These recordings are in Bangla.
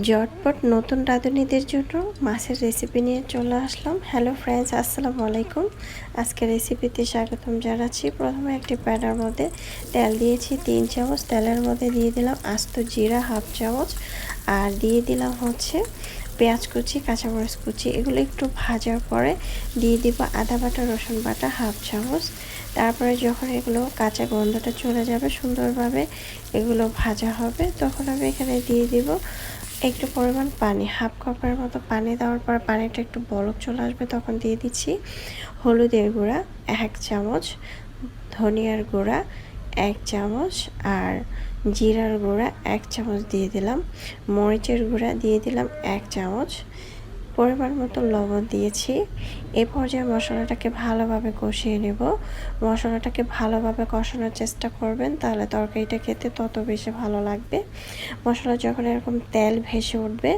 ঝটপট নতুন রাঁধুনিদের জন্য মাছের রেসিপি নিয়ে চলে আসলাম। হ্যালো ফ্রেন্ডস, আসসালামু আলাইকুম। আজকে রেসিপিতে স্বাগতম জানাচ্ছি। প্রথমে একটি প্যানের মধ্যে তেল দিয়েছি 3 চামচ। তেলের মধ্যে দিয়ে দিলাম আস্ত জিরা হাফ চামচ, আর দিয়ে দিলাম পেঁয়াজ কুচি, কাঁচামরিচ কুচি। এগুলো একটু ভাজার পরে দিয়ে দিব আদা বাটা, রসুন বাটা হাফ চামচ। তারপরে যখন এগুলো কাঁচা গন্ধটা চলে যাবে, সুন্দরভাবে এগুলো ভাজা হবে, তখন আমি এখানে দিয়ে দিব একটু পরিমাণ পানি, হাফ কাপের মতো পানি। দেওয়ার পর পানিটা একটু বলক চলে আসবে, তখন দিয়ে দিচ্ছি হলুদের গুঁড়া 1 চামচ, ধনিয়ার গুঁড়া 1 চামচ, আর জিরার গুঁড়া 1 চামচ দিয়ে দিলাম, মরিচের গুঁড়া দিয়ে দিলাম 1 চামচ, পরিমাণ মতো লবণ দিয়েছি। এই পর্যায়ে মশলাটাকে ভালোভাবে কষিয়ে নেব। মশলাটাকে ভালোভাবে কষানোর চেষ্টা করবেন, তাহলে তরকারিটা খেতে তত বেশি ভালো লাগবে। মশলা যখন এরকম তেল ভেসে উঠবে,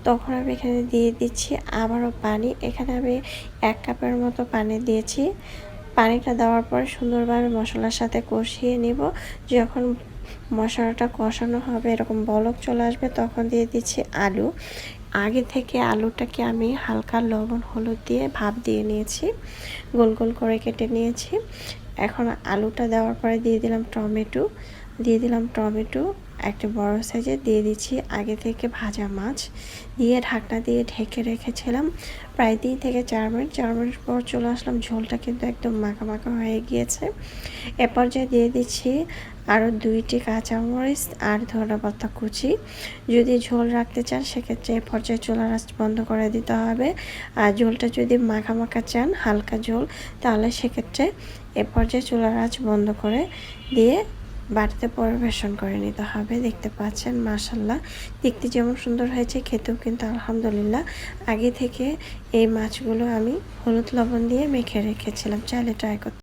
তখন আমি এখানে দিয়ে দিচ্ছি আবারও পানি। এখানে আমি 1 কাপের মতো পানি দিয়েছি। পানিটা দেওয়ার পর সুন্দরভাবে মশলার সাথে কষিয়ে নিব। যখন মশলাটা কষানো হবে, এরকম বলক চলে আসবে, তখন দিয়ে দিচ্ছি আলু। আগে থেকে আলুটাকে আমি হালকা লবণ হলুদ দিয়ে ভাপ দিয়ে নিয়েছি, গোল গোল করে কেটে নিয়েছি। এখন আলুটা দেওয়ার পরে দিয়ে দিলাম টমেটো একটা বড় সাইজে। দিয়ে দিচ্ছি আগে থেকে ভাজা মাছ, দিয়ে ঢাকনা দিয়ে ঢেকে রেখেছিলাম প্রায় 3 থেকে 4 মিনিট। 4 মিনিট পর চলে আসলাম। ঝোলটা কিন্তু একদম মাখা মাখা হয়ে গিয়েছে। এ পর্যায়ে দিয়ে দিচ্ছি আরও 2টি কাঁচামরিচ আর ধনেপাতা কুচি। যদি ঝোল রাখতে চান, সেক্ষেত্রে এ পর্যায়ে চুলার আঁচ বন্ধ করে দিতে হবে। আর ঝোলটা যদি মাখা মাখা চান, হালকা ঝোল, তাহলে সেক্ষেত্রে এ পর্যায়ে চুলার আঁচ বন্ধ করে দিয়ে বাটিতে পরিবেশন করে নিতে হবে। দেখতে পাচ্ছেন মাশাআল্লাহ, দেখতে যেমন সুন্দর হয়েছে, খেতেও কিন্তু আলহামদুলিল্লাহ। আগে থেকে এই মাছগুলো আমি হলুদ লবণ দিয়ে মেখে রেখেছিলাম, চাইলে ট্রাই করতে